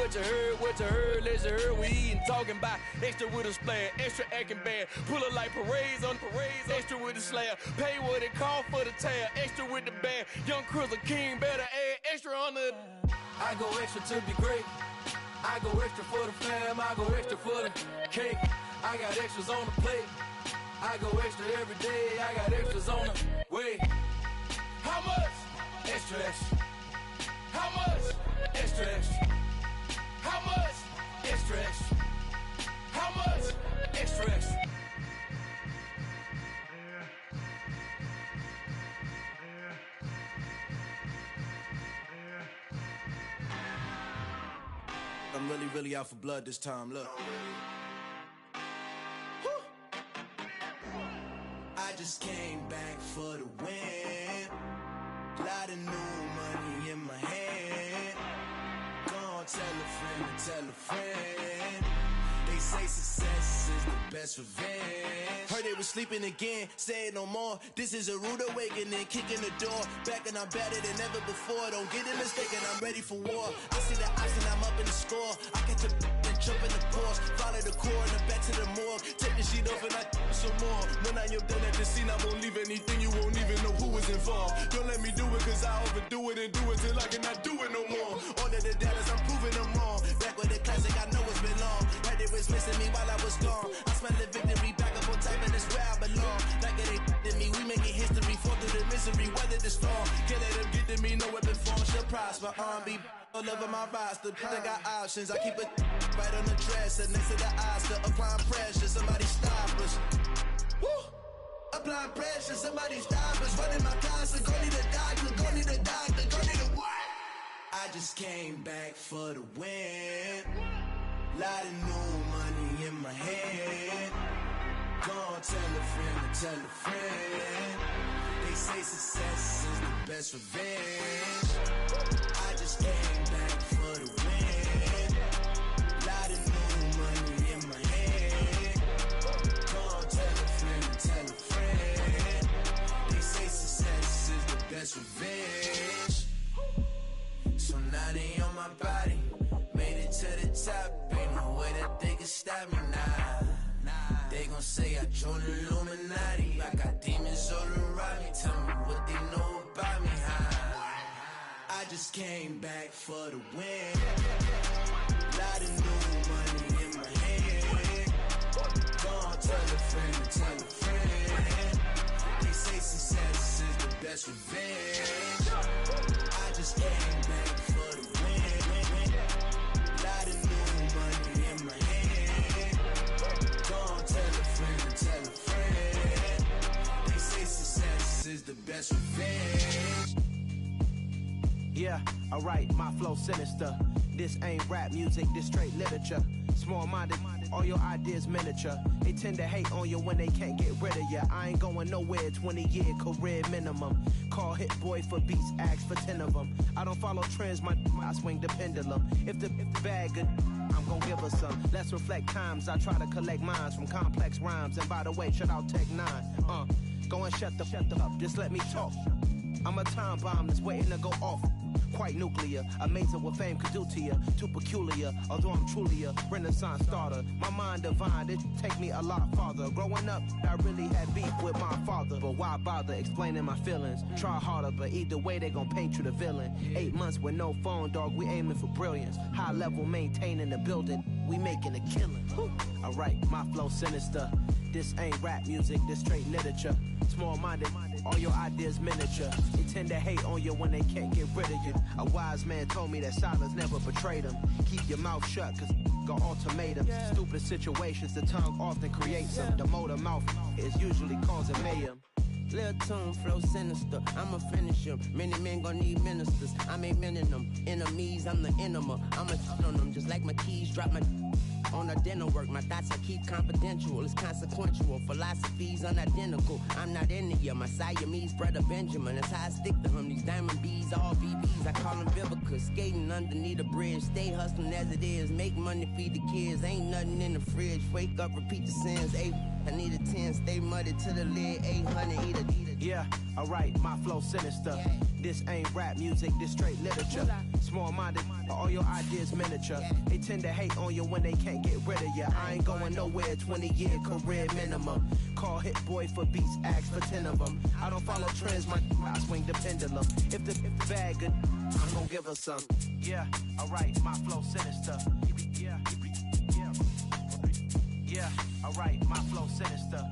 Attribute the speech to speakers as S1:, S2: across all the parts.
S1: what you heard, let you heard. We eatin', talking about extra with a splash, extra acting bad. Pull it like parades on parades, extra with the slab. Pay what it cost for the tab, extra with the bag. Young Cruiser King, better add extra on the. I go extra to be great. I go extra for the fam, I go extra for the cake. I got extras on the plate. I go extra every day, I got extras on the way. How much? Extra, extra. How much? Extra, extra. How much? Extra, extra. How much? Extra, extra. I'm really out for blood this time, look. I just came back for the win. Lot of new money in my hand. Gonna tell a friend. They say success is the best revenge. Heard they was sleeping again, say it no more. This is a rude awakening, kicking the door. Back and I'm better than ever before. Don't get it mistaken, I'm ready for war. I see the option, I'm up in the score. I catch a and jump in the course. Follow the core and then back to the morgue. Take the sheet off and I some more. When I am done at the scene, I won't leave anything. You won't even know who was involved. Don't let me do it cause I overdo it and do it till I cannot do it no more. All of the doubters, I'm proving them wrong. Back with the classic, I know it's been long. Heard they was missing me while I was gone. I smell the victory, back up on top and it's where I belong. Like it ain't to me, we making history. Fall through the misery, weather the storm. Can't let them get to me, no weapon form shall prosper. R&B all over my roster, I got options. I keep it right on the dresser, next to the Oscar. Applying pressure, somebody stop us. Woo! Applying pressure, somebody stop us. Running my closet, go need a doctor, go need a doctor, go need a what? I just came back for the win. Lot of new money in my hand. Gonna tell a friend. They say success is the best revenge. I just came back for the win. Lot of new money in my hand. Gonna tell a friend. They say success is the best revenge. So now they on my body. Made it to the top, ain't no way that they can stop me now. They gon' say I joined the Illuminati. I got demons all around me. Tell me what they know about me, huh? I just came back for the win. Lot of new money in my hand. Gonna tell a friend. They say success is the best revenge. I just came back for the win. Lot of new money in my hand. Gonna tell a friend. They say success is the best revenge.
S2: Yeah, alright, my flow sinister. This ain't rap music, this straight literature. Small-minded, all your ideas miniature. They tend to hate on you when they can't get rid of you. I ain't going nowhere, 20-year career minimum. Call Hit Boy for beats, ask for 10 of them. I don't follow trends, I swing the pendulum. If the bag good, I'm gon' give her some. Let's reflect times, I try to collect minds from complex rhymes. And by the way, shout out Tech 9. Go and shut the up, just let me talk. I'm a time bomb that's waiting to go off. Quite nuclear, amazing what fame could do to you. Too peculiar, although I'm truly a renaissance starter. My mind divine, it take me a lot farther. Growing up, I really had beef with my father. But why bother explaining my feelings? Try harder, but either way they gon' paint you the villain. 8 months with no phone, dog, we aiming for brilliance. High level maintaining the building, we making a killing. Alright, my flow sinister. This ain't rap music, this straight literature. Small-minded, all your ideas miniature. They tend to hate on you when they can't get rid of you. A wise man told me that silence never betrayed him. Keep your mouth shut, cause got ultimatums. Stupid situations, the tongue often creates them. The motor mouth is usually causing mayhem.
S3: Lil' tune, flow sinister, I'ma finish him. Many men gon' need ministers, I'm aiming them. Enemies, I'm the enema, I'ma shit on them. Just like my keys, drop my on our dinner work. My thoughts I keep confidential, it's consequential. Philosophies unidentical, I'm not into you. My Siamese brother Benjamin, that's how I stick to him. These diamond bees, all BBs, I call them Vivica. Skating underneath the bridge, stay hustling as it is. Make money, feed the kids, ain't nothing in the fridge. Wake up, repeat the sins, I need a 10, stay muddy to the lid, 800, eat a.
S2: Yeah, alright, my flow sinister. This ain't rap music, this straight literature. Small-minded, all your ideas miniature. They tend to hate on you when they can't get rid of you. I ain't going nowhere, 20-year career minimum. Call Hit Boy for beats, ask for 10 of them. I don't follow trends, I swing the pendulum. If the bag good, I'm gonna give her some. Yeah, alright, my flow sinister. Yeah, alright, my flow sinister.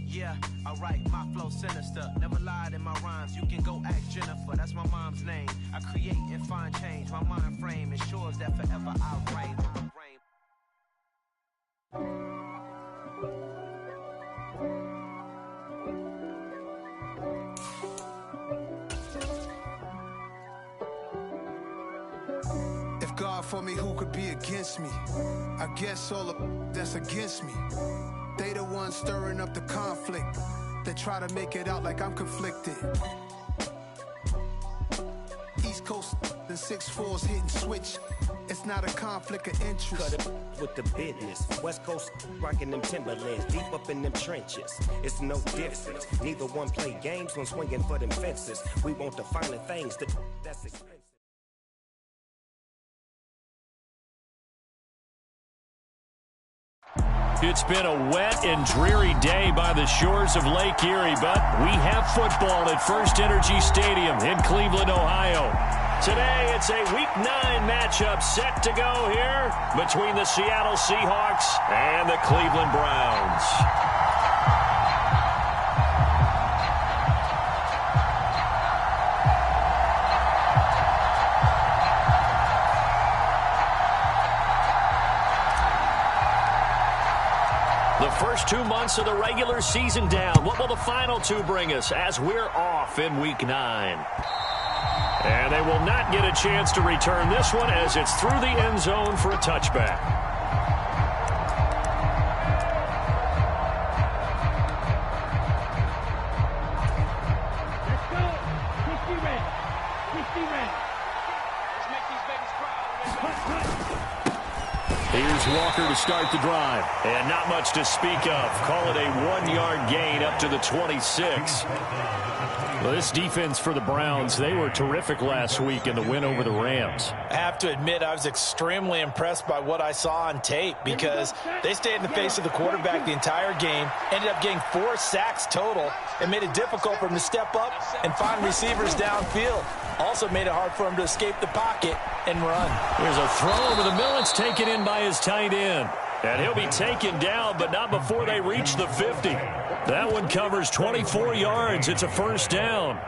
S2: Yeah, alright, my flow sinister. Never lied in my rhymes, you can go ask Jennifer. That's my mom's name. I create and find change. My mind frame ensures that forever I'll reign.
S4: If God for me, who could be against me? I guess all of that's against me. They the ones stirring up the conflict. They try to make it out like I'm conflicted. East Coast and 6'4's hitting switch. It's not a conflict of interest.
S5: Cut it with the business. West Coast rocking them Timberlands, deep up in them trenches. It's no difference. Neither one play games when swinging for them fences. We want the finer things that's expensive.
S6: It's been a wet and dreary day by the shores of Lake Erie, but we have football at First Energy Stadium in Cleveland, Ohio. Today, it's a Week 9 matchup set to go here between the Seattle Seahawks and the Cleveland Browns. The first 2 months of the regular season down. What will the final 2 bring us as we're off in Week 9? And they will not get a chance to return this one as it's through the end zone for a touchback.
S7: Let's go. 50 red. 50 red. Let's make these babies proud.
S6: Here's Walker to start the drive. And not much to speak of. Call it a 1-yard gain up to the 26. Well, this defense for the Browns, they were terrific last week in the win over the Rams.
S8: I have to admit, I was extremely impressed by what I saw on tape because they stayed in the face of the quarterback the entire game, ended up getting 4 sacks total, and made it difficult for him to step up and find receivers downfield. Also made it hard for him to escape the pocket and run.
S6: Here's a throw over the middle. It's taken in by his tight end. And he'll be taken down, but not before they reach the 50. That one covers 24 yards. It's a first down.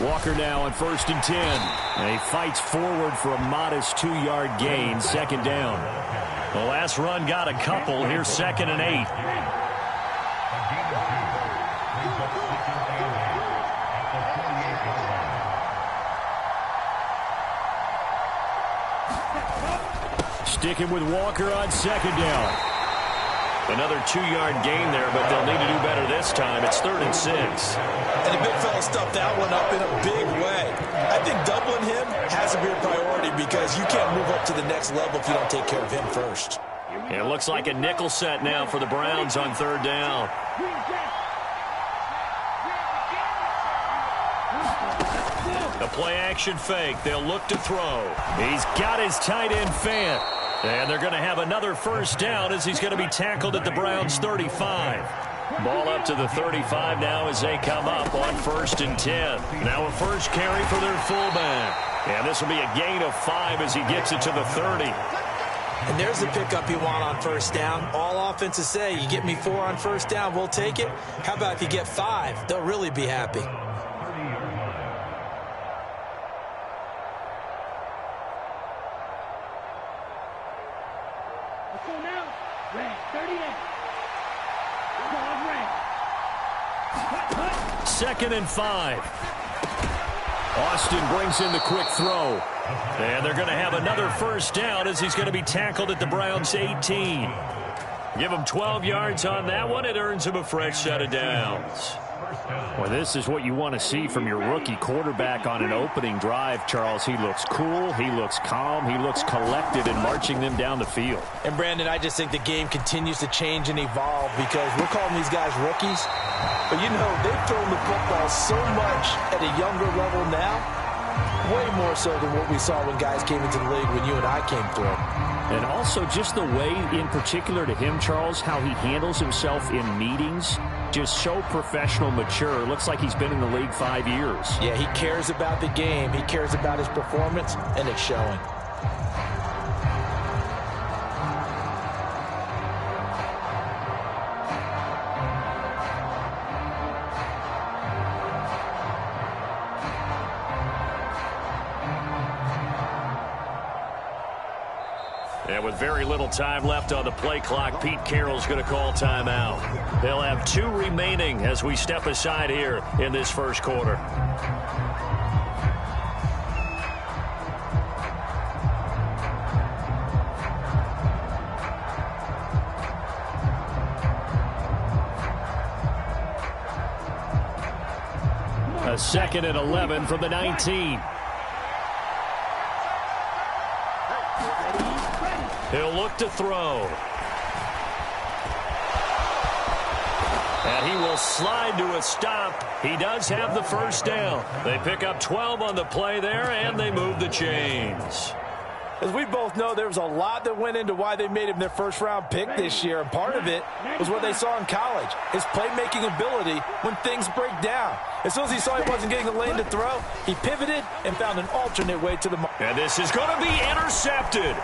S6: Walker now on 1st and 10. And he fights forward for a modest 2-yard gain, second down. The last run got a couple. Here's 2nd and 8. Sticking with Walker on 2nd down. Another 2-yard gain there, but they'll need to do better this time. It's 3rd and 6.
S8: And the big fella stuffed that one up in a big way. I think doubling him has to be a priority because you can't move up to the next level if you don't take care of him first.
S6: It looks like a nickel set now for the Browns on 3rd down. The play-action fake. They'll look to throw. He's got his tight end Fant. And they're going to have another first down as he's going to be tackled at the Browns' 35. Ball up to the 35 now as they come up on 1st and 10. Now a first carry for their fullback. And this will be a gain of 5 as he gets it to the 30.
S8: And there's the pickup you want on 1st down. All offenses say, you get me 4 on 1st down, we'll take it. How about if you get 5? They'll really be happy.
S7: So now, red, 38. Red.
S6: 2nd and 5. Austin brings in the quick throw. And they're going to have another first down as he's going to be tackled at the Browns' 18. Give him 12 yards on that one. It earns him a fresh set of downs.
S9: Well, this is what you want to see from your rookie quarterback on an opening drive, Charles. He looks cool. He looks calm. He looks collected in marching them down the field.
S8: And, Brandon, I just think the game continues to change and evolve because we're calling these guys rookies. But, you know, they've thrown the football so much at a younger level now, way more so than what we saw when guys came into the league when you and I came through.
S9: And also just the way, in particular to him, Charles, how he handles himself in meetings. Just so professional, mature. Looks like he's been in the league 5 years.
S8: Yeah, he cares about the game. He cares about his performance, and it's showing.
S6: And with very little time left on the play clock, Pete Carroll's going to call timeout. They'll have 2 remaining as we step aside here in this first quarter.
S9: A 2nd and 11 from the 19.
S6: He'll look to throw. And he will slide to a stop. He does have the first down. They pick up 12 on the play there, and they move the chains.
S8: As we both know, there was a lot that went into why they made him their first-round pick this year, and part of it was what they saw in college, his playmaking ability when things break down. As soon as he saw he wasn't getting a lane to throw, he pivoted and found an alternate way to the mark.
S6: And this is going to be intercepted.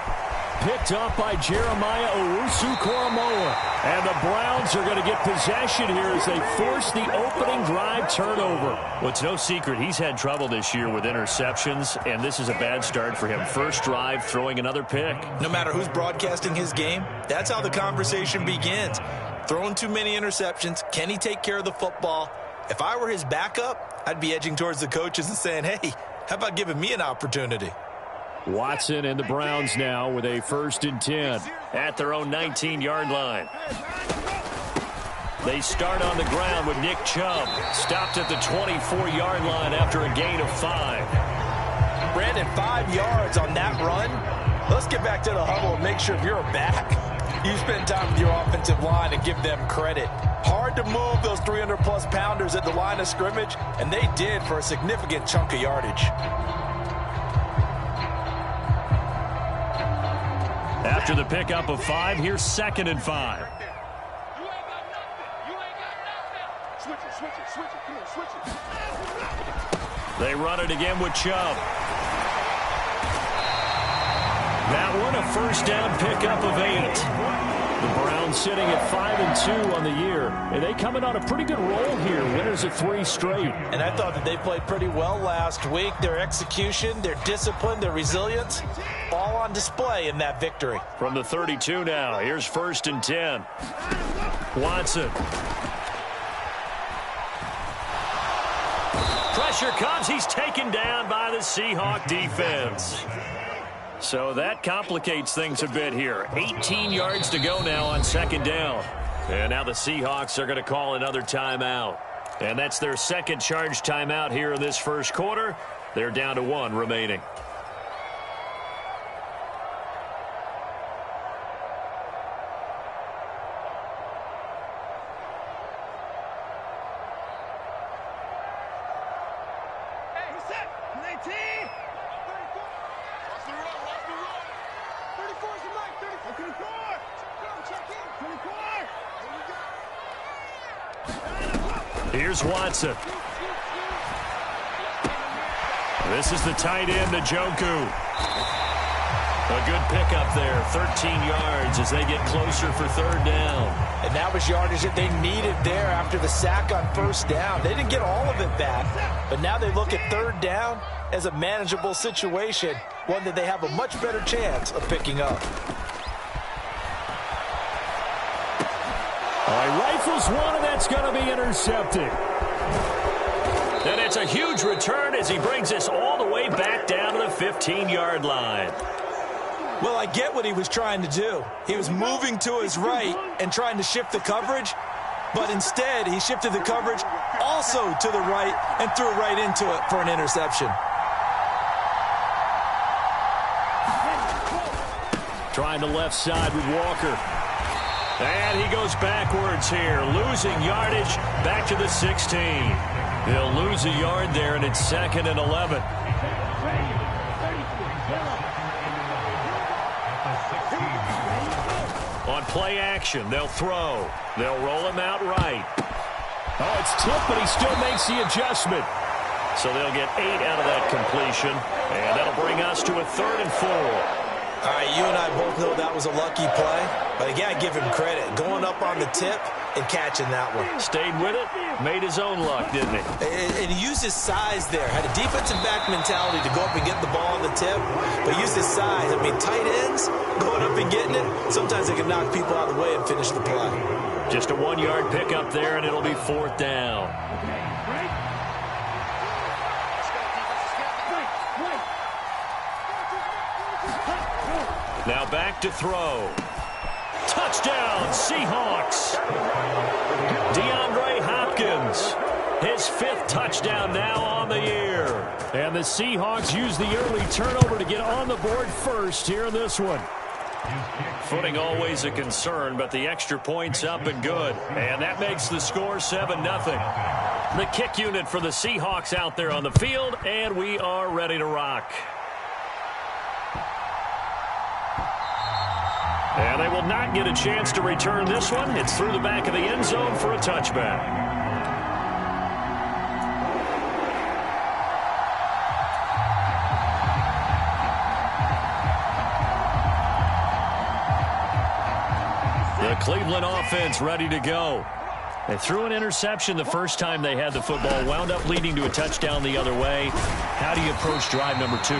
S9: Picked up by Jeremiah Owusu-Koramoah. And the Browns are going to get possession here as they force the opening drive turnover.
S6: Well, it's no secret he's had trouble this year with interceptions, and this is a bad start for him. First drive, throwing another pick.
S8: No matter who's broadcasting his game, that's how the conversation begins. Throwing too many interceptions, can he take care of the football? If I were his backup, I'd be edging towards the coaches and saying, hey, how about giving me an opportunity?
S9: Watson and the Browns now with a 1st and 10
S6: at their own 19-yard line. They start on the ground with Nick Chubb, stopped at the 24-yard line after a gain of 5.
S8: Brandon, 5 yards on that run. Let's get back to the huddle and make sure if you're a back, you spend time with your offensive line and give them credit. Hard to move those 300-plus pounders at the line of scrimmage, and they did for a significant chunk of yardage.
S6: After the pickup of 5, here's 2nd and 5. They run it again with Chubb. That one, a first down pickup of 8.
S9: The Browns sitting at 5-2 on the year, and they coming on a pretty good roll here. Winners of 3 straight.
S8: And I thought that they played pretty well last week. Their execution, their discipline, their resilience, all on display in that victory.
S6: From the 32 now, here's 1st and 10. Watson. Pressure comes. He's taken down by the Seahawks defense. So that complicates things a bit here. 18 yards to go now on 2nd down. And now the Seahawks are going to call another timeout. And that's their 2nd charge timeout here in this first quarter. They're down to 1 remaining. Here's Watson. This is the tight end, Njoku. A good pickup there, 13 yards as they get closer for 3rd down.
S8: And that was yardage that they needed there after the sack on 1st down. They didn't get all of it back, but now they look at 3rd down as a manageable situation, one that they have a much better chance of picking up.
S9: All right, rifles one, and that's going to be intercepted.
S6: And it's a huge return as he brings us all the way back down to the 15-yard line.
S8: Well, I get what he was trying to do. He was moving to his right and trying to shift the coverage, but instead he shifted the coverage also to the right and threw right into it for an interception.
S6: Trying the left side with Walker. And he goes backwards here, losing yardage back to the 16. They'll lose a yard there, and it's 2nd and 11. On play action, they'll throw. They'll roll him out right.
S9: Oh, it's tipped, but he still makes the adjustment.
S6: So they'll get 8 out of that completion, and that'll bring us to a 3rd and 4.
S8: All right, you and I both know that was a lucky play, but again, I give him credit. Going up on the tip and catching that one.
S6: Stayed with it, made his own luck, didn't he?
S8: And he used his size there. Had a defensive back mentality to go up and get the ball on the tip, but used his size. I mean, tight ends going up and getting it, sometimes they can knock people out of the way and finish the play.
S6: Just a 1-yard pickup there, and it'll be 4th down. Now back to throw. Touchdown, Seahawks. DeAndre Hopkins, his 5th touchdown now on the year.
S9: And the Seahawks use the early turnover to get on the board first here in this one.
S6: Footing always a concern, but the extra point's up and good. And that makes the score 7-0. The kick unit for the Seahawks out there on the field, and we are ready to rock. And they will not get a chance to return this one. It's through the back of the end zone for a touchback. The Cleveland offense ready to go. They threw an interception the first time they had the football, wound up leading to a touchdown the other way. How do you approach drive number 2?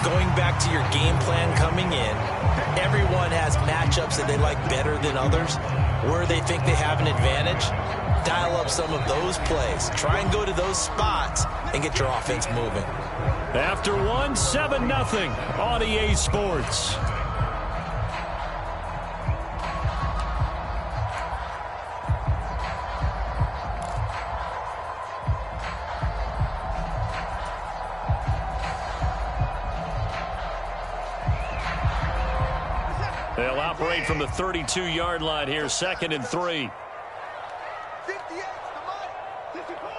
S8: Going back to your game plan coming in, everyone has matchups that they like better than others, where they think they have an advantage. Dial up some of those plays. Try and go to those spots and get your offense moving.
S6: After 7-0 on EA Sports. They'll operate from the 32-yard line here, 2nd and 3.
S7: 58, the 54.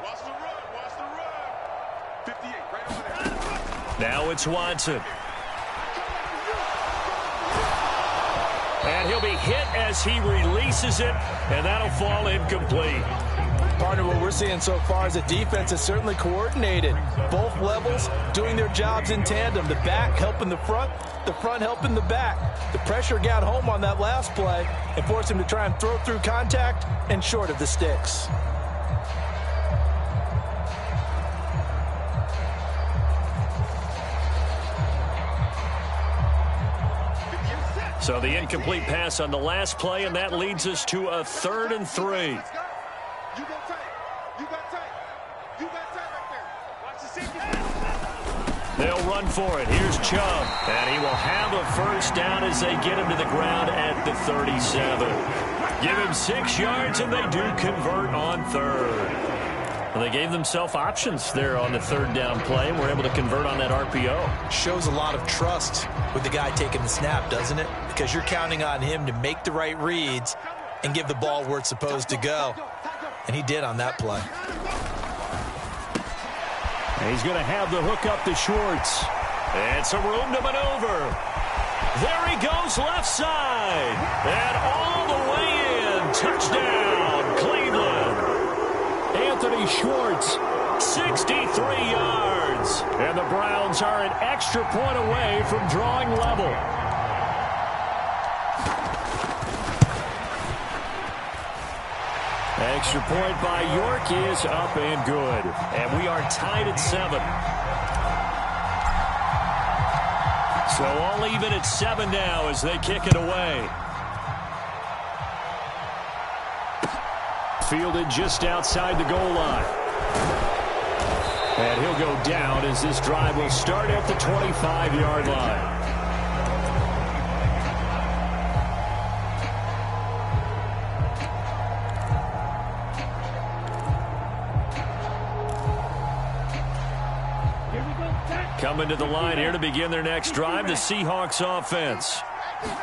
S7: Watch the run. 58, right over there.
S6: Now it's Watson. And he'll be hit as he releases it, and that'll fall incomplete.
S8: Partner, what we're seeing so far is the defense is certainly coordinated. Both levels doing their jobs in tandem. The back helping the front helping the back. The pressure got home on that last play and forced him to try and throw through contact and short of the sticks.
S6: So the incomplete pass on the last play, and that leads us to a 3rd and 3. They'll run for it. Here's Chubb. And he will have a first down as they get him to the ground at the 37. Give him 6 yards, and they do convert on 3rd. Well, they gave themselves options there on the 3rd down play, and were able to convert on that RPO.
S8: Shows a lot of trust with the guy taking the snap, doesn't it? Because you're counting on him to make the right reads and give the ball where it's supposed to go. And he did on that play.
S6: He's going to have the hook up to Schwartz. And some room to maneuver. There he goes left side. And all the way in. Touchdown, Cleveland. Anthony Schwartz, 63 yards. And the Browns are an extra point away from drawing level. Extra point by York is up and good. And we are tied at 7. So all even at 7 now as they kick it away. Fielded just outside the goal line. And he'll go down as this drive will start at the 25-yard line. Coming to the line here to begin their next drive, the Seahawks offense.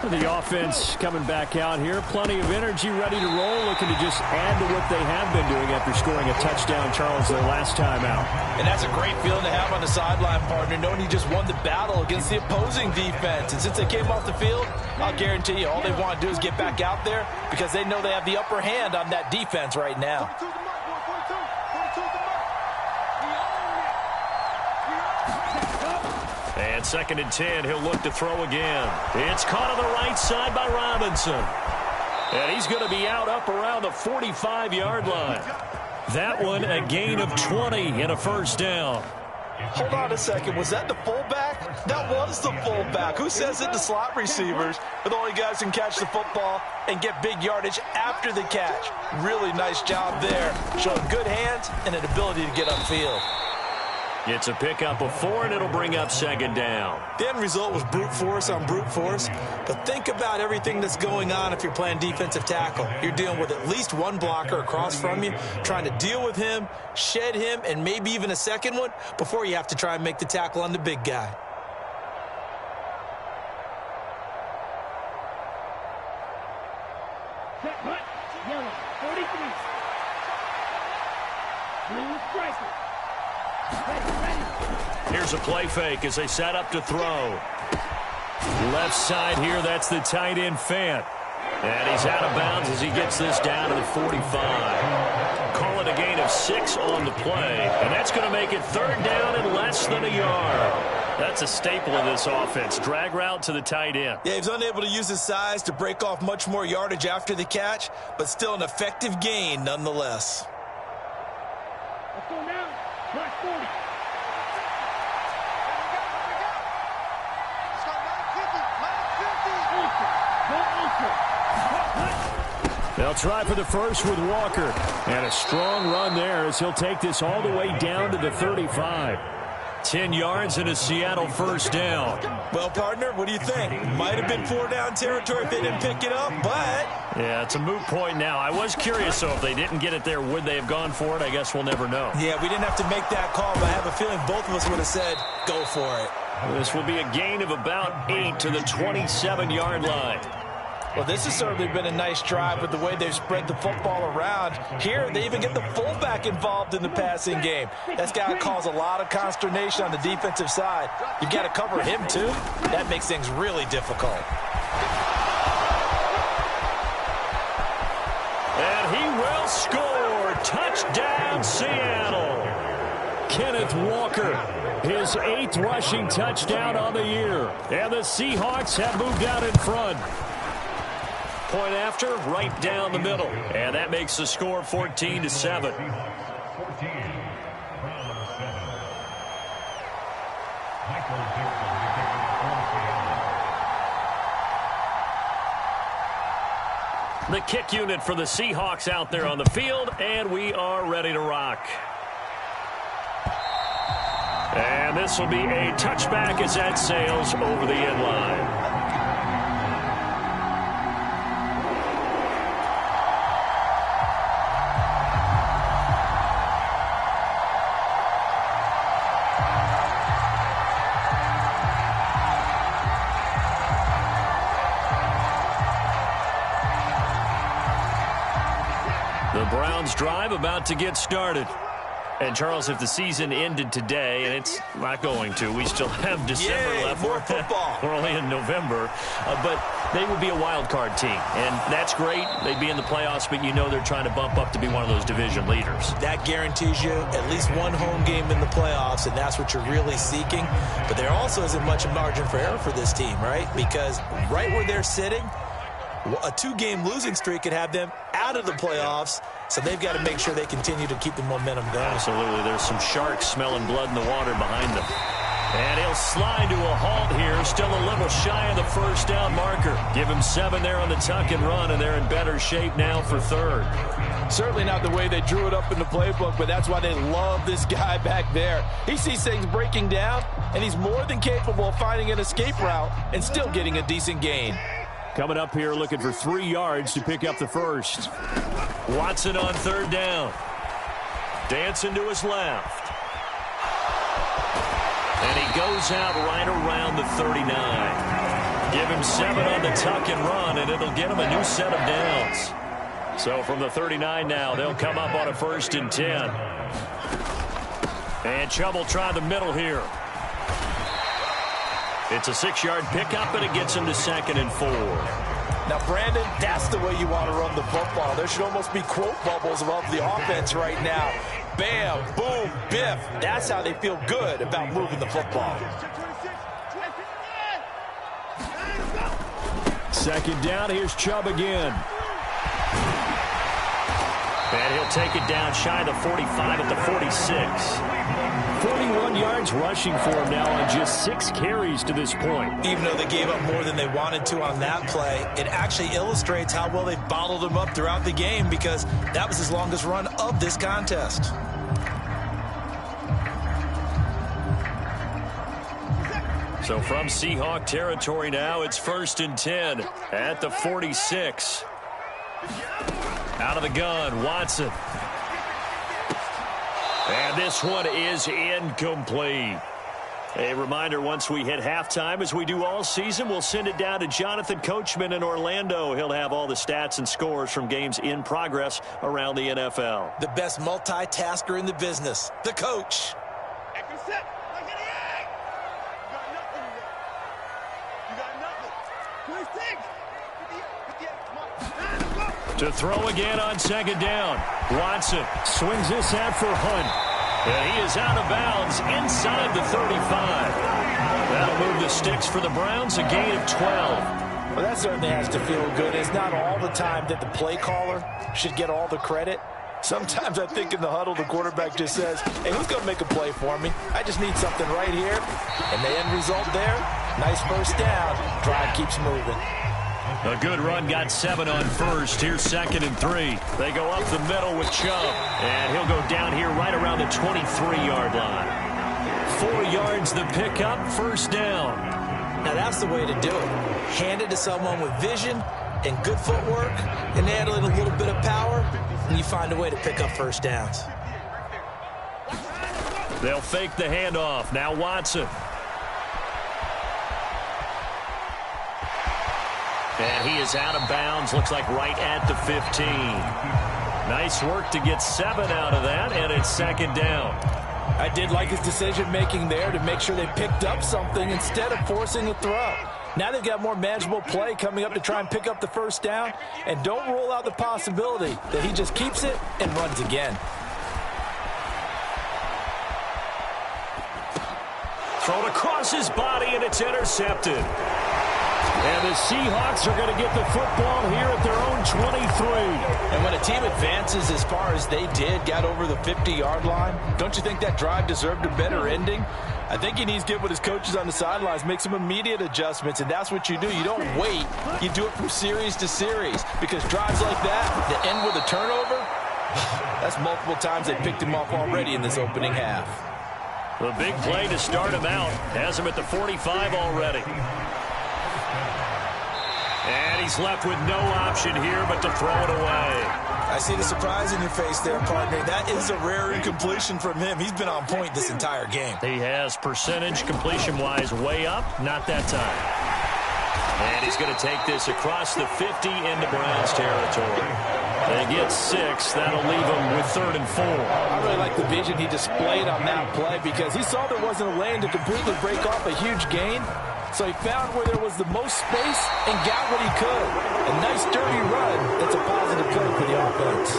S6: The offense coming back out here. Plenty of energy, ready to roll, looking to just add to what they have been doing after scoring a touchdown, Charles, their last time out.
S8: And that's a great feeling to have on the sideline, partner, knowing you just won the battle against the opposing defense. And since they came off the field, I'll guarantee you all they want to do is get back out there because they know they have the upper hand on that defense right now.
S6: And 2nd and 10, he'll look to throw again. It's caught on the right side by Robinson. And he's going to be out up around the 45-yard line. That one a gain of 20 and a first down.
S8: Hold on a second. Was that the fullback? That was the fullback. Who says that the slot receivers are the only guys who can catch the football and get big yardage after the catch? Really nice job there. Showing good hands and an ability to get upfield.
S6: It's a pickup of 4, and it'll bring up 2nd down.
S8: The end result was brute force on brute force. But think about everything that's going on if you're playing defensive tackle. You're dealing with at least one blocker across from you, trying to deal with him, shed him, and maybe even a second one before you have to try and make the tackle on the big guy.
S10: Set, hut, yellow, 43. Blue striker.
S6: Here's a play fake as they set up to throw. Left side here, that's the tight end Fant. And he's out of bounds as he gets this down to the 45. Call it a gain of 6 on the play. And that's going to make it 3rd down and less than a yard. That's a staple of this offense. Drag route to the tight end.
S8: Yeah, he's unable to use his size to break off much more yardage after the catch, but still an effective gain nonetheless.
S10: Let's go now. Plus 40.
S6: They'll try for the first with Walker. And a strong run there as he'll take this all the way down to the 35. 10 yards and a Seattle first down.
S8: Well, partner, what do you think? Might have been 4-down territory if they didn't pick it up, but...
S6: Yeah, it's a moot point now. I was curious, so if they didn't get it there, would they have gone for it? I guess we'll never know.
S8: Yeah, we didn't have to make that call, but I have a feeling both of us would have said, go for it.
S6: This will be a gain of about 8 to the 27-yard line.
S8: Well, this has certainly been a nice drive with the way they've spread the football around. Here, they even get the fullback involved in the passing game. That's got to cause a lot of consternation on the defensive side. You've got to cover him, too. That makes things really difficult.
S6: And he will score. Touchdown, Seattle. Kenneth Walker, his 8th rushing touchdown on the year. And the Seahawks have moved out in front. Point after, right down the middle. And that makes the score 14-7. The kick unit for the Seahawks out there on the field, and we are ready to rock. And this will be a touchback as that sails over the end line. The Browns drive about to get started. And, Charles, if the season ended today, and it's not going to, we still have December left.
S8: More football.
S6: We're only in November. But they would be a wild card team. And that's great. They'd be in the playoffs, but you know they're trying to bump up to be one of those division leaders.
S8: That guarantees you at least one home game in the playoffs, and that's what you're really seeking. But there also isn't much margin for error for this team, right? Because right where they're sitting, a 2-game losing streak could have them out of the playoffs, so they've got to make sure they continue to keep the momentum going.
S6: Absolutely. There's some sharks smelling blood in the water behind them. And he'll slide to a halt here, still a little shy of the first down marker. Give him 7 there on the tuck and run, and they're in better shape now for 3rd.
S8: Certainly not the way they drew it up in the playbook, but that's why they love this guy back there. He sees things breaking down, and he's more than capable of finding an escape route and still getting a decent gain.
S6: Coming up here looking for 3 yards to pick up the first. Watson on 3rd down. Dancing to his left. And he goes out right around the 39. Give him 7 on the tuck and run, and it'll get him a new set of downs. So from the 39 now, they'll come up on a 1st and 10. And Chubb will try the middle here. It's a 6-yard pickup, and it gets him to 2nd and 4.
S8: Now, Brandon, that's the way you want to run the football. There should almost be quote bubbles above the offense right now. Bam, boom, biff. That's how they feel good about moving the football.
S6: 2nd down, here's Chubb again. And he'll take it down shy of the 45 at the 46. 41 yards rushing for him now on just 6 carries to this point.
S8: Even though they gave up more than they wanted to on that play, it actually illustrates how well they bottled him up throughout the game because that was his longest run of this contest.
S6: So from Seahawk territory now, it's 1st and 10 at the 46. Out of the gun, Watson. And this one is incomplete. A reminder, once we hit halftime, as we do all season, we'll send it down to Jonathan Coachman in Orlando. He'll have all the stats and scores from games in progress around the NFL.
S8: The best multitasker in the business, the coach.
S6: To throw again on 2nd down. Watson swings this out for Hunt. And he is out of bounds inside the 35. That'll move the sticks for the Browns, a gain of 12.
S8: Well, that certainly has to feel good. It's not all the time that the play caller should get all the credit. Sometimes I think in the huddle, the quarterback just says, hey, who's going to make a play for me? I just need something right here. And the end result there, nice 1st down. Drive keeps moving.
S6: A good run, got 7 on 1st. Here's 2nd and 3. They go up the middle with Chubb. And he'll go down here right around the 23-yard line. 4 yards the pickup, 1st down.
S8: Now that's the way to do it. Hand it to someone with vision and good footwork, and add in a little bit of power, and you find a way to pick up 1st downs.
S6: They'll fake the handoff. Now Watson. And he is out of bounds, looks like right at the 15. Nice work to get 7 out of that, and it's 2nd down.
S8: I did like his decision-making there to make sure they picked up something instead of forcing a throw. Now they've got more manageable play coming up to try and pick up the 1st down, and don't rule out the possibility that he just keeps it and runs again.
S6: Thrown across his body, and it's intercepted. And the Seahawks are going to get the football here at their own 23.
S8: And when a team advances as far as they did, got over the 50-yard line, don't you think that drive deserved a better ending? I think he needs to get with his coaches on the sidelines, make some immediate adjustments, and that's what you do. You don't wait. You do it from series to series, because drives like that that end with a turnover, that's multiple times they picked him off already in this opening half.
S6: The big play to start him out has him at the 45 already. And he's left with no option here but to throw it away.
S8: I see the surprise in your face there, partner. That is a rare incompletion from him. He's been on point this entire game.
S6: He has percentage completion-wise way up. Not that time. And he's going to take this across the 50 into Browns territory. They get 6. That'll leave him with 3rd and 4.
S8: I really like the vision he displayed on that play because he saw there wasn't a lane to completely break off a huge gain. So he found where there was the most space and got what he could. A nice, dirty run. That's a positive play for the offense.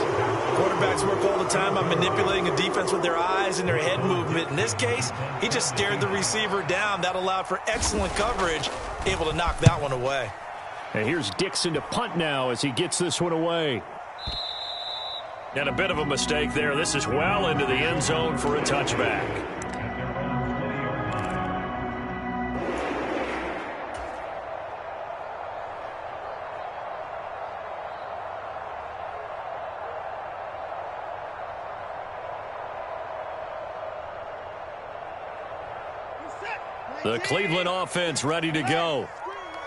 S8: Quarterbacks work all the time on manipulating a defense with their eyes and their head movement. In this case, he just stared the receiver down. That allowed for excellent coverage, able to knock that one away.
S6: And here's Dixon to punt now as he gets this one away. And a bit of a mistake there. This is well into the end zone for a touchback. The Cleveland offense ready to go.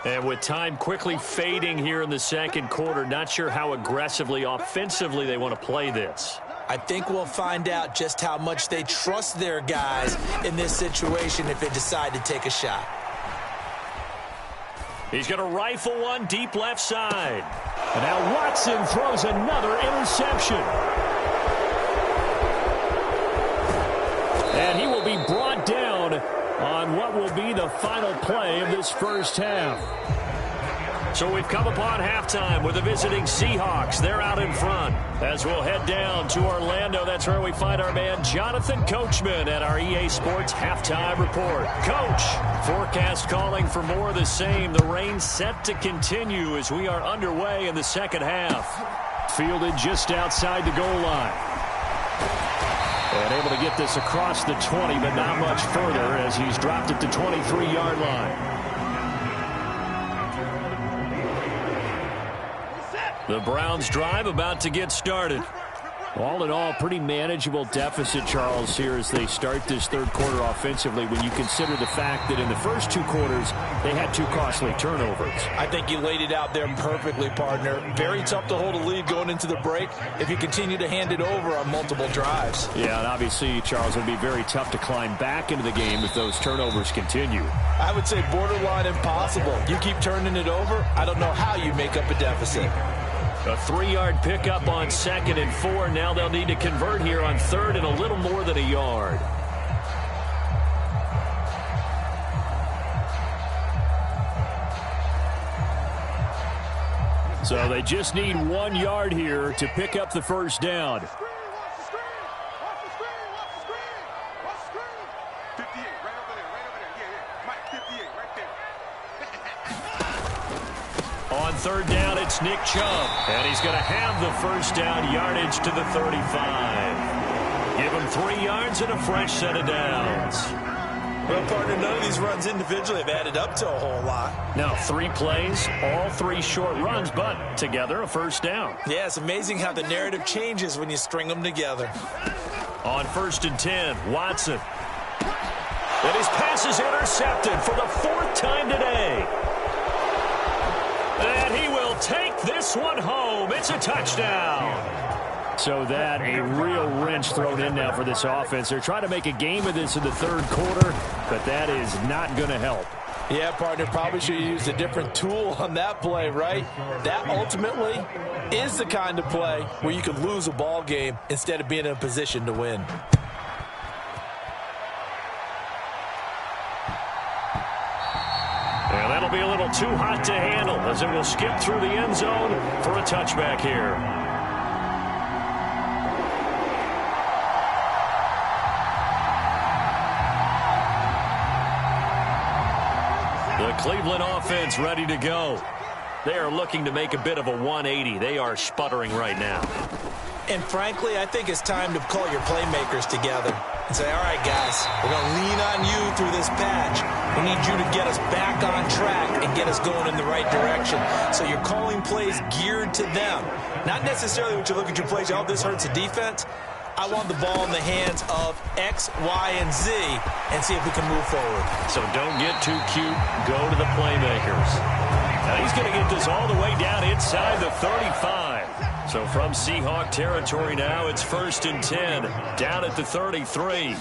S6: And with time quickly fading here in the second quarter, not sure how aggressively, offensively they want to play this.
S8: I think we'll find out just how much they trust their guys in this situation if they decide to take a shot.
S6: He's going to rifle one deep left side. And now Watson throws another interception. And he will be brought down on what will be the final play of this first half. So we've come upon halftime with the visiting Seahawks. They're out in front. As we'll head down to Orlando, that's where we find our man Jonathan Coachman at our EA Sports Halftime Report. Coach, forecast calling for more of the same. The rain set to continue as we are underway in the second half. Fielded just outside the goal line. And able to get this across the 20, but not much further as he's dropped it to 23-yard line. The Browns drive about to get started. All in all, pretty manageable deficit, Charles, here as they start this third quarter offensively when you consider the fact that in the first two quarters they had two costly turnovers.
S8: I think you laid it out there perfectly, partner. Very tough to hold a lead going into the break if you continue to hand it over on multiple drives.
S6: Yeah, and obviously, Charles, it would be very tough to climb back into the game if those turnovers continue.
S8: I would say borderline impossible. You keep turning it over, I don't know how you make up a deficit.
S6: A 3-yard pickup on 2nd and 4. Now they'll need to convert here on 3rd and a little more than a yard. So they just need 1 yard here to pick up the first down. On 3rd down, it's Nick Chubb, and he's going to have the first down, yardage to the 35. Give him 3 yards and a fresh set of downs.
S8: Well, partner, none of these runs individually have added up to a whole lot.
S6: Now, 3 plays, all 3 short runs, but together a first down.
S8: Yeah, it's amazing how the narrative changes when you string them together.
S6: On 1st and 10, Watson. And his pass is intercepted for the 4th time today. And he will take this one home. It's a touchdown. So that a real wrench thrown in now for this offense. They're trying to make a game of this in the 3rd quarter, but that is not going to help.
S8: Yeah, partner, probably should have used a different tool on that play, right? That ultimately is the kind of play where you could lose a ball game instead of being in a position to win.
S6: And that'll be a little too hot to handle as it will skip through the end zone for a touchback here. The Cleveland offense ready to go. They are looking to make a bit of a 180. They are sputtering right now.
S8: And frankly, I think it's time to call your playmakers together and say, all right, guys, we're going to lean on you through this patch. We need you to get us back on track and get us going in the right direction. So you're calling plays geared to them. Not necessarily when you look at your plays, oh, this hurts the defense. I want the ball in the hands of X, Y, and Z and see if we can move forward.
S6: So don't get too cute. Go to the playmakers. Now he's going to get this all the way down inside the 35. So from Seahawk territory now, it's 1st and 10. Down at the 33.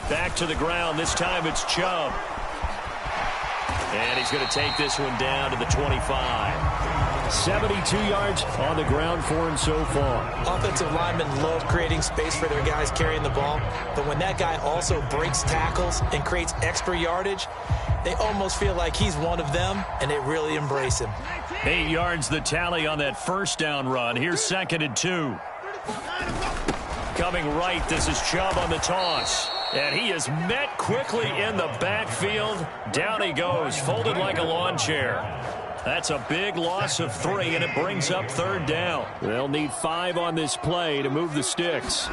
S6: Back to the ground. This time it's Chubb. And he's going to take this one down to the 25. 72 yards on the ground for him so far.
S8: Offensive linemen love creating space for their guys carrying the ball. But when that guy also breaks tackles and creates extra yardage, they almost feel like he's one of them, and they really embrace him.
S6: 8 yards the tally on that first down run. Here's 2nd and 2. Coming right, this is Chubb on the toss. And he is met quickly in the backfield. Down he goes, folded like a lawn chair. That's a big loss of 3, and it brings up 3rd down.
S9: They'll need 5 on this play to move the sticks.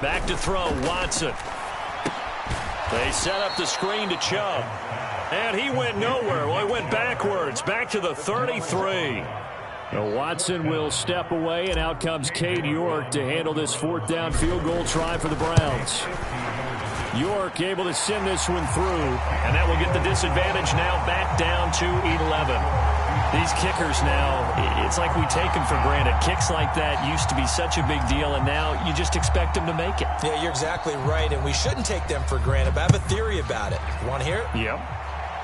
S6: Back to throw, Watson. They set up the screen to Chubb. And he went nowhere. Well, he went backwards, back to the 33.
S9: Now Watson will step away, and out comes Cade York to handle this 4th down field goal try for the Browns. York able to send this one through.
S6: And that will get the disadvantage now back down to 11. These kickers now, it's like we take them for granted. Kicks like that used to be such a big deal, and now you just expect them to make it.
S8: Yeah, you're exactly right, and we shouldn't take them for granted, but I have a theory about it. You want to hear it?
S6: Yep.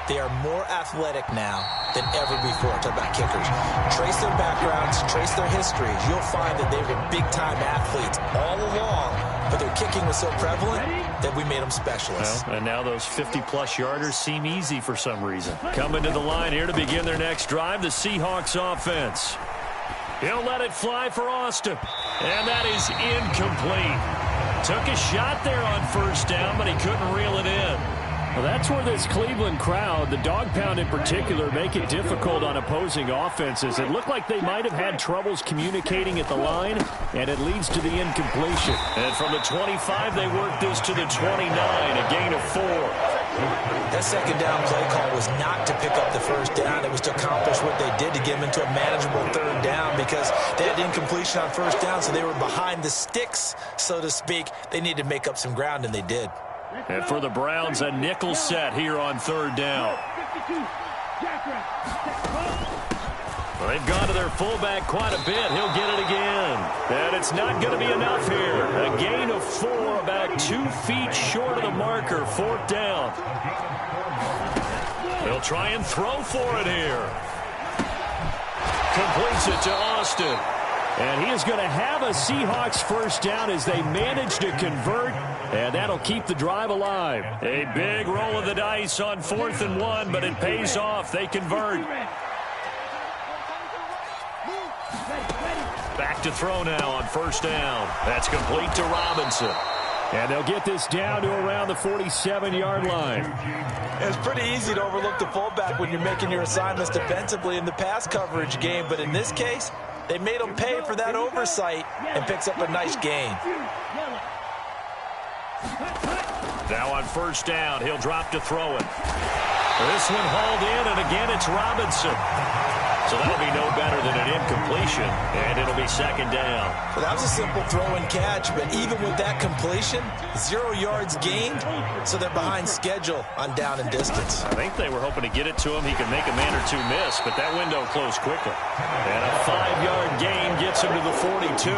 S8: They are more athletic now than ever before. Talk about kickers. Trace their backgrounds, trace their histories. You'll find that they were big-time athletes all along, but their kicking was so prevalent that we made them specialists.
S6: Well, and now those 50-plus yarders seem easy for some reason. Coming to the line here to begin their next drive, the Seahawks offense. He'll let it fly for Austin. And that is incomplete. Took a shot there on first down, but he couldn't reel it in.
S9: Well, that's where this Cleveland crowd, the dog pound in particular, make it difficult on opposing offenses. It looked like they might have had troubles communicating at the line, and it leads to the incompletion.
S6: And from the 25, they work this to the 29, a gain of 4.
S8: That second down play call was not to pick up the first down. It was to accomplish what they did to get them into a manageable third down because they had incompletion on first down, so they were behind the sticks, so to speak. They needed to make up some ground, and they did.
S6: And for the Browns, a nickel set here on third down. Well, they've gone to their fullback quite a bit. He'll get it again. And it's not going to be enough here. A gain of 4, about 2 feet short of the marker. Fourth down. They'll try and throw for it here. Completes it to Austin.
S9: And he is going to have a Seahawks first down as they manage to convert, and that'll keep the drive alive.
S6: A big roll of the dice on 4th and 1, but it pays off. They convert. Back to throw now on first down. That's complete to Robinson.
S9: And they'll get this down to around the 47-yard line.
S8: It's pretty easy to overlook the fullback when you're making your assignments defensively in the pass coverage game, but in this case, they made him pay for that oversight and picks up a nice gain.
S6: Now on first down, he'll drop to throw it. This one hauled in, and again it's Robinson. So that'll be no better than an incompletion, and it'll be second down.
S8: Well, that was a simple throw and catch, but even with that completion, 0 yards gained, so they're behind schedule on down and distance.
S6: I think they were hoping to get it to him. He could make a man or two miss, but that window closed quickly. And a 5-yard gain gets him to the 42.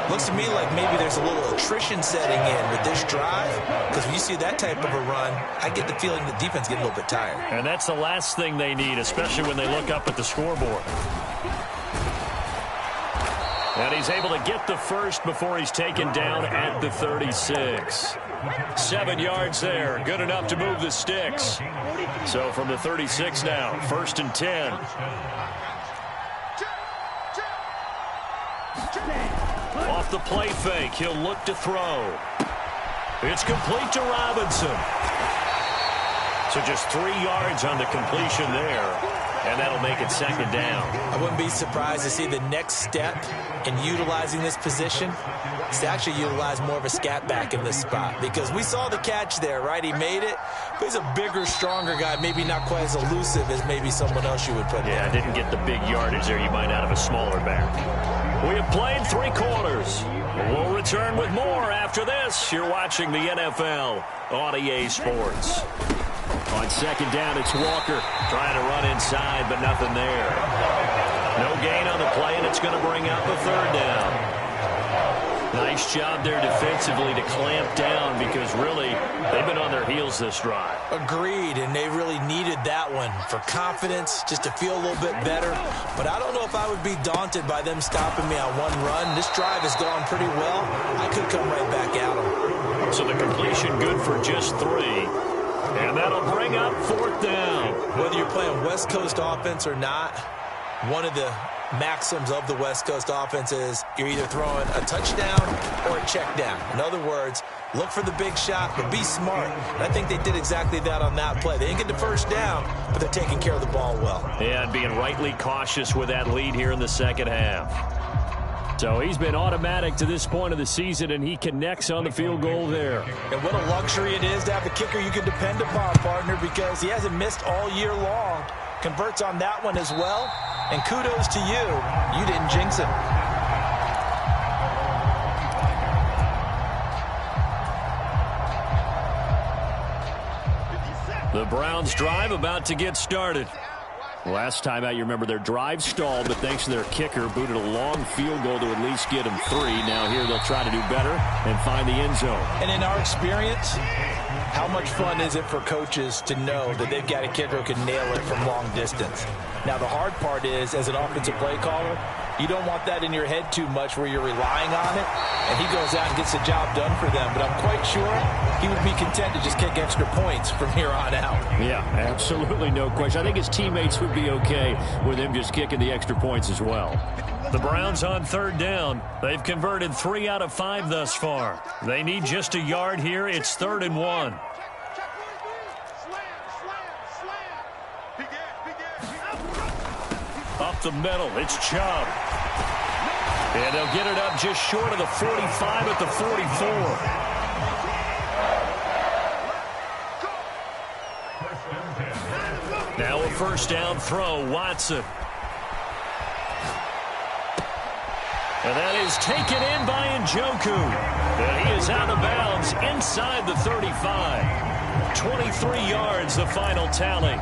S8: Looks to me like maybe there's a little attrition setting in with this drive, because when you see that type of a run, I get the feeling the defense getting a little bit tired.
S6: And that's the last thing they need, especially when they look up at the scoreboard. And he's able to get the first before he's taken down at the 36. 7 yards there, good enough to move the sticks. So from the 36 now, 1st and 10. Off the play fake, he'll look to throw. It's complete to Robinson. So just 3 yards on the completion there, and that'll make it second down.
S8: I wouldn't be surprised to see the next step in utilizing this position is to actually utilize more of a scat back in this spot, because we saw the catch there, right? He made it, but he's a bigger, stronger guy, maybe not quite as elusive as maybe someone else you would put there.
S6: Yeah, didn't get the big yardage there you might out of a smaller back. We have played 3 quarters. We'll return with more after this. You're watching the NFL on EA Sports.
S9: On second down, it's Walker.
S6: Trying to run inside, but nothing there. No gain on the play, and it's going to bring up a third down. Nice job there defensively to clamp down, because really they've been on their heels this drive.
S8: Agreed, and they really needed that one for confidence, just to feel a little bit better. But I don't know if I would be daunted by them stopping me on one run. This drive has gone pretty well. I could come right back at them.
S6: So the completion good for just 3. And that'll bring up 4th down.
S8: Whether you're playing West Coast offense or not, one of the maxims of the West Coast offense is you're either throwing a touchdown or a check down. In other words, look for the big shot, but be smart. And I think they did exactly that on that play. They didn't get the first down, but they're taking care of the ball well.
S6: Yeah, and being rightly cautious with that lead here in the second half.
S9: So he's been automatic to this point of the season, and he connects on the field goal there.
S8: And what a luxury it is to have a kicker you can depend upon, partner, because he hasn't missed all year long. Converts on that one as well. And kudos to you. You didn't jinx it.
S6: The Browns drive about to get started.
S9: Last time out, you remember their drive stalled, but thanks to their kicker, booted a long field goal to at least get them 3. Now here they'll try to do better and find the end zone.
S8: And in our experience, how much fun is it for coaches to know that they've got a kicker who can nail it from long distance? Now, the hard part is, as an offensive play caller, you don't want that in your head too much where you're relying on it, and he goes out and gets the job done for them. But I'm quite sure he would be content to just kick extra points from here on out.
S9: Yeah, absolutely no question. I think his teammates would be okay with him just kicking the extra points as well.
S6: The Browns on 3rd down. They've converted 3 out of 5 thus far. They need just a yard here. It's 3rd and 1. Up the middle, it's Chubb. And they'll get it up just short of the 45 at the 44. Now a 1st down throw, Watson. And that is taken in by Njoku. And he is out of bounds inside the 35. 23 yards, the final tally.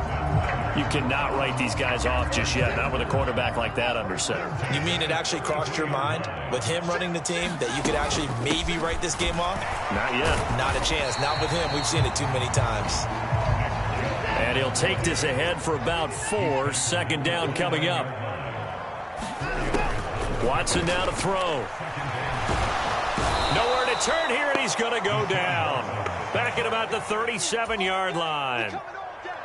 S6: You cannot write these guys off just yet, not with a quarterback like that under center.
S8: You mean it actually crossed your mind with him running the team that you could actually maybe write this game off?
S6: Not yet.
S8: Not a chance. Not with him. We've seen it too many times.
S6: And he'll take this ahead for about 4. 2nd down coming up. Watson now to throw. Nowhere to turn here, and he's going to go down. Back at about the 37-yard line.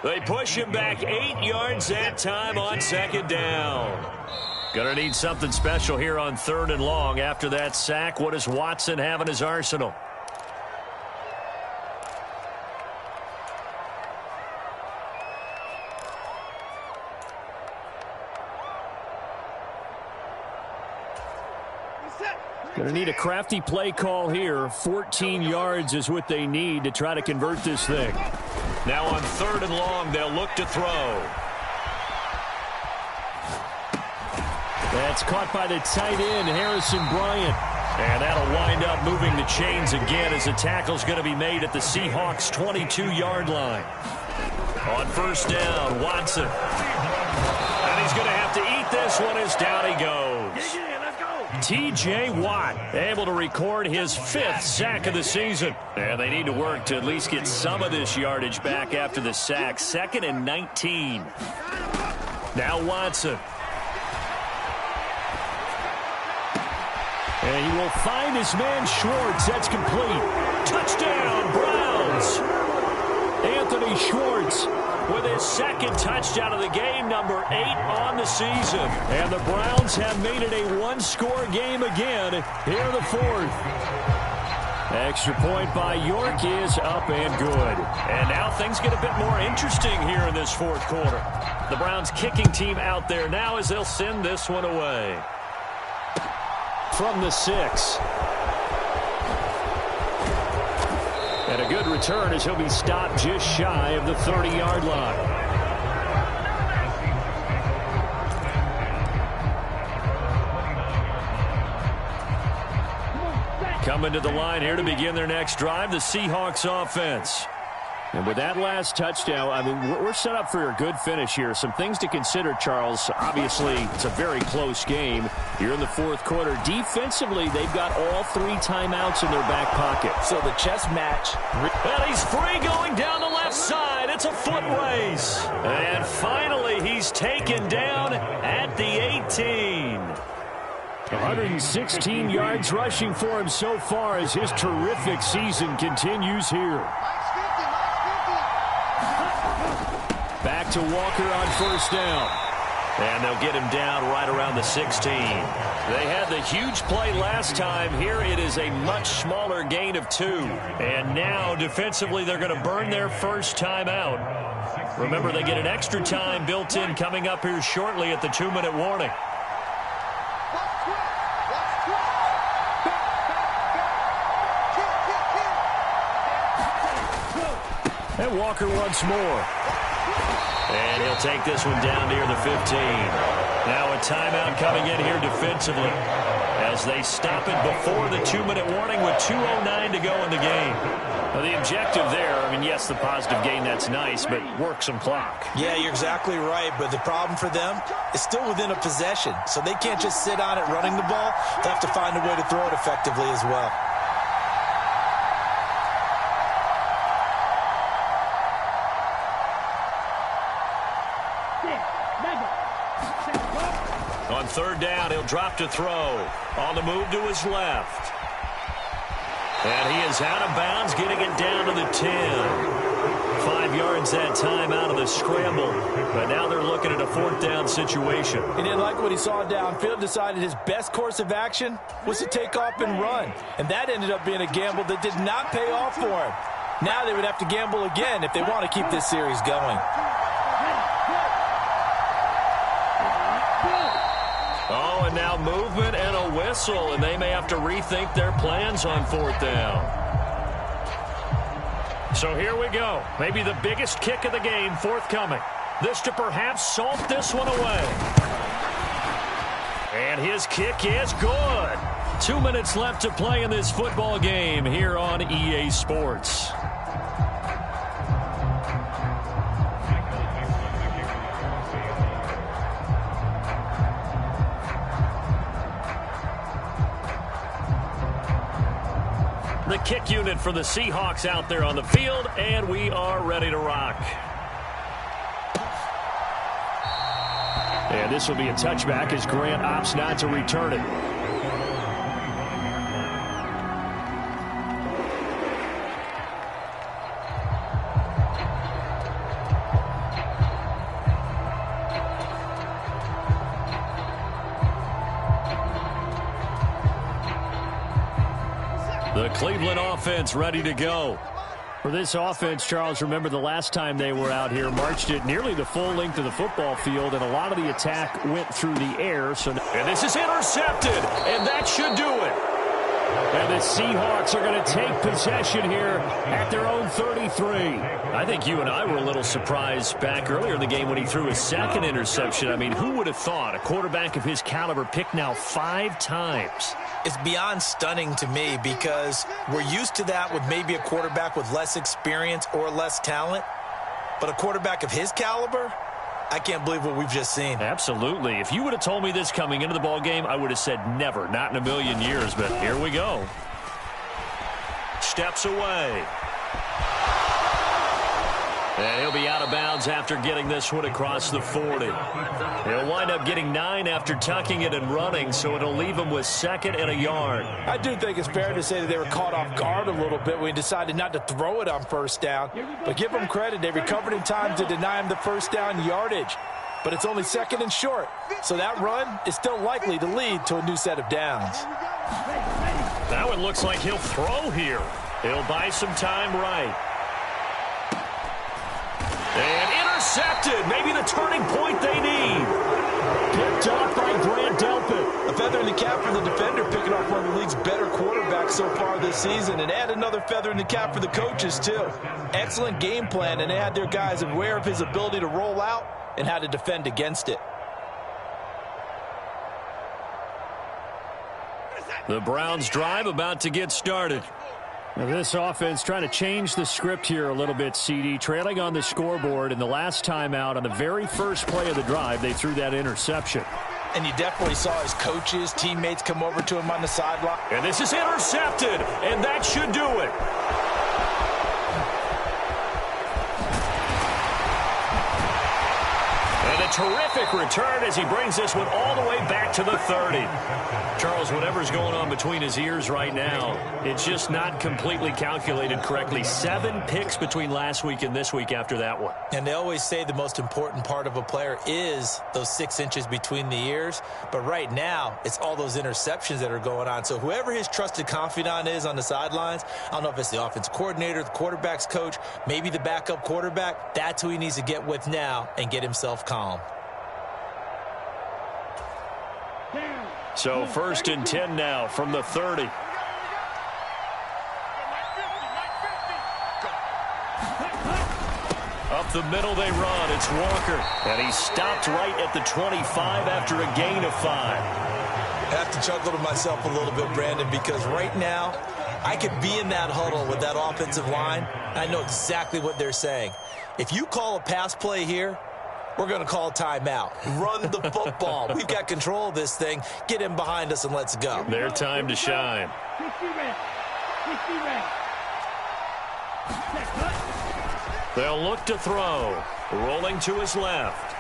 S6: They push him back 8 yards that time on 2nd down. Gonna need something special here on 3rd and long. After that sack, what does Watson have in his arsenal?
S9: Going to need a crafty play call here. 14 yards is what they need to try to convert this thing.
S6: Now on 3rd and long, they'll look to throw.
S9: That's caught by the tight end, Harrison Bryant.
S6: And that'll wind up moving the chains again as the tackle's going to be made at the Seahawks' 22-yard line. On 1st down, Watson. And he's going to have to eat this one as down he goes. T.J. Watt able to record his 5th sack of the season. And they need to work to at least get some of this yardage back after the sack. 2nd and 19. Now Watson.
S9: And he will find his man Schwartz. That's complete. Touchdown, Browns.
S6: Anthony Schwartz with his 2nd touchdown of the game, number 8 on the season.
S9: And the Browns have made it a 1-score game again here in the 4th. Extra point by York is up and good.
S6: And now things get a bit more interesting here in this 4th quarter. The Browns kicking team out there now as they'll send this one away.
S9: From the 6. And a good return as he'll be stopped just shy of the 30-yard line.
S6: Coming to the line here to begin their next drive, the Seahawks offense.
S9: And with that last touchdown, I mean, we're set up for a good finish here. Some things to consider, Charles. Obviously, it's a very close game. You're in the 4th quarter. Defensively, they've got all 3 timeouts in their back pocket.
S8: So the chess match.
S6: And he's free going down the left side. It's a foot race. And finally, he's taken down at the 18.
S9: 116 yards rushing for him so far as his terrific season continues here.
S6: Back to Walker on 1st down. And they'll get him down right around the 16. They had the huge play last time. Here it is a much smaller gain of 2. And now defensively they're going to burn their 1st time out. Remember, they get an extra time built in coming up here shortly at the 2-minute warning.
S9: And Walker once more.
S6: And he'll take this one down near the 15. Now a timeout coming in here defensively as they stop it before the 2-minute warning with 2:09 to go in the game.
S8: Well, the objective there, I mean, yes, the positive gain, that's nice, but work some clock. Yeah, you're exactly right, but the problem for them is still within a possession, so they can't just sit on it running the ball. They have to find a way to throw it effectively as well.
S6: On third down, he'll drop to throw. On the move to his left. And he is out of bounds, getting it down to the 10. 5 yards that time out of the scramble. But now they're looking at a 4th down situation.
S8: He didn't like what he saw downfield, decided his best course of action was to take off and run. And that ended up being a gamble that did not pay off for him. Now they would have to gamble again if they want to keep this series going.
S6: Oh, and now movement and a whistle, and they may have to rethink their plans on 4th down. So here we go. Maybe the biggest kick of the game forthcoming. This to perhaps salt this one away. And his kick is good. 2 minutes left to play in this football game here on EA Sports. The kick unit for the Seahawks out there on the field, and we are ready to rock.
S9: And this will be a touchback as Grant opts not to return it.
S6: The Cleveland offense ready to go.
S9: For this offense, Charles, remember the last time they were out here, marched it nearly the full length of the football field, and a lot of the attack went through the air.
S6: And this is intercepted, and that should do it.
S9: And the Seahawks are going to take possession here at their own 33.
S6: I think you and I were a little surprised back earlier in the game when he threw his second interception. I mean, who would have thought a quarterback of his caliber picked now 5 times?
S8: It's beyond stunning to me because we're used to that with maybe a quarterback with less experience or less talent. But a quarterback of his caliber, I can't believe what we've just seen.
S6: Absolutely. If you would have told me this coming into the ball game, I would have said never, not in a million years. But here we go. Steps away. And he'll be out of bounds after getting this one across the 40. He'll wind up getting 9 after tucking it and running, so it'll leave him with 2nd and a yard.
S8: I do think it's fair to say that they were caught off guard a little bit when he decided not to throw it on 1st down. But give them credit. They recovered in time to deny him the 1st down yardage. But it's only 2nd and short. So that run is still likely to lead to a new set of downs.
S6: That one looks like he'll throw here. He'll buy some time right. And intercepted. Maybe the turning point they need.
S8: Picked off by Grant Delpit. A feather in the cap for the defender, picking off one of the league's better quarterbacks so far this season. And add another feather in the cap for the coaches, too. Excellent game plan, and they had their guys aware of his ability to roll out and how to defend against it.
S6: The Browns drive about to get started.
S9: Now this offense trying to change the script here a little bit, CD. Trailing on the scoreboard in the last time out on the very first play of the drive, they threw that interception.
S8: And you definitely saw his coaches, teammates come over to him on the sideline.
S6: And this is intercepted, and that should do it. And a terrific return as he brings this one all the way back to the 30. Charles, whatever's going on between his ears right now, it's just not completely calculated correctly. 7 picks between last week and this week after that one.
S8: And they always say the most important part of a player is those 6 inches between the ears. But right now, it's all those interceptions that are going on. So whoever his trusted confidant is on the sidelines, I don't know if it's the offense coordinator, the quarterback's coach, maybe the backup quarterback, that's who he needs to get with now and get himself calm.
S6: So 1st and 10 now from the 30. Up Up the middle they run. It's Walker. And he stopped right at the 25 after a gain of 5.
S8: I have to chuckle to myself a little bit, Brandon, because right now I could be in that huddle with that offensive line. I know exactly what they're saying. If you call a pass play here, we're going to call timeout. Run the football. We've got control of this thing. Get in behind us and let's go.
S6: Their time to shine.
S10: 60 red. 60 red.
S6: They'll look to throw. Rolling to his left.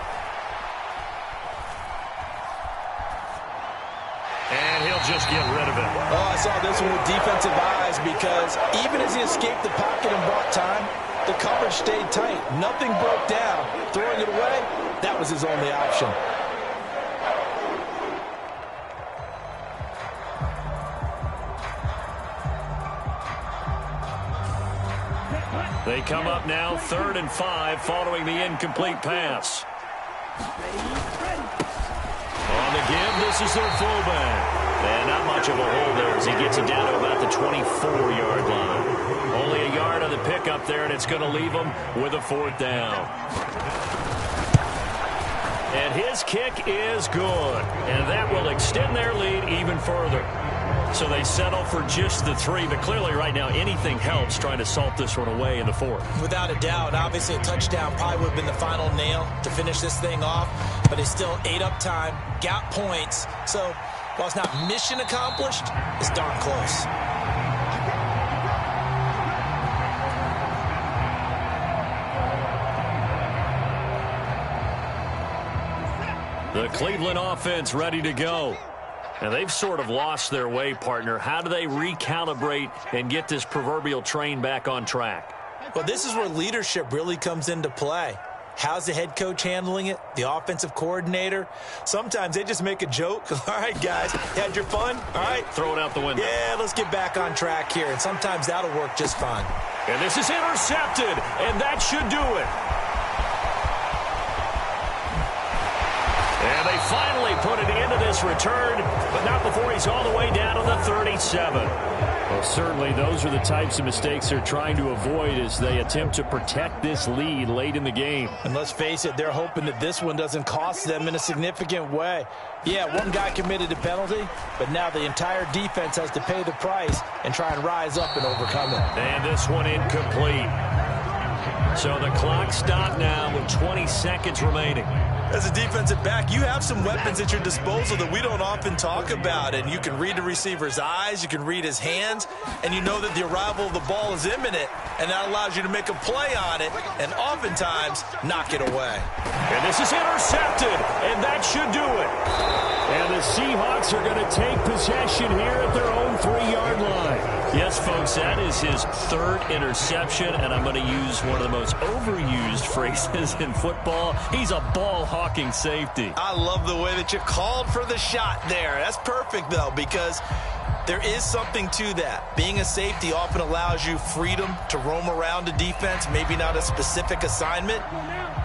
S6: And he'll just get rid of it.
S8: Oh, I saw this one with defensive eyes because even as he escaped the pocket and bought time, the coverage stayed tight. Nothing broke down. Throwing it away, that was his only option.
S6: They come up now 3rd and 5 following the incomplete pass. On the give, this is their fullback. And not much of a hole there as he gets it down to about the 24-yard line. Only a yard on the pickup there, and it's going to leave him with a 4th down. And his kick is good. And that will extend their lead even further. So they settle for just the 3, but clearly right now anything helps trying to salt this one away in the 4th.
S8: Without a doubt, obviously a touchdown probably would have been the final nail to finish this thing off, but it's still ate up time, got points. So while it's not mission accomplished, it's darn close.
S6: The Cleveland offense ready to go. And they've sort of lost their way, partner. How do they recalibrate and get this proverbial train back on track?
S8: Well, this is where leadership really comes into play. How's the head coach handling it? The offensive coordinator? Sometimes they just make a joke. All right, guys, you had your fun? All right.
S6: Throw it out the window.
S8: Yeah, let's get back on track here. And sometimes that'll work just fine.
S6: And this is intercepted, and that should do it. And they finally put an end to this return, but not before he's all the way down to the 37.
S9: Well, certainly those are the types of mistakes they're trying to avoid as they attempt to protect this lead late in the game.
S8: And let's face it, they're hoping that this one doesn't cost them in a significant way. Yeah, one guy committed a penalty, but now the entire defense has to pay the price and try and rise up and overcome it.
S6: And this one incomplete. So the clock stopped now with 20 seconds remaining.
S8: As a defensive back, you have some weapons at your disposal that we don't often talk about. And you can read the receiver's eyes, you can read his hands, and you know that the arrival of the ball is imminent, and that allows you to make a play on it and oftentimes knock it away.
S6: And this is intercepted, and that should do it.
S9: And the Seahawks are going to take possession here at their own 3-yard line.
S6: Yes, folks, that is his 3rd interception, and I'm going to use one of the most overused phrases in football. He's a ball-hawking safety.
S8: I love the way that you called for the shot there. That's perfect, though, because there is something to that. Being a safety often allows you freedom to roam around a defense, maybe not a specific assignment.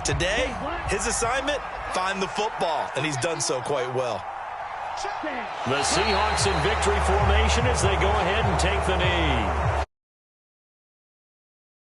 S8: Today, his assignment, find the football, and he's done so quite well.
S6: The Seahawks in victory formation as they go ahead and take the knee.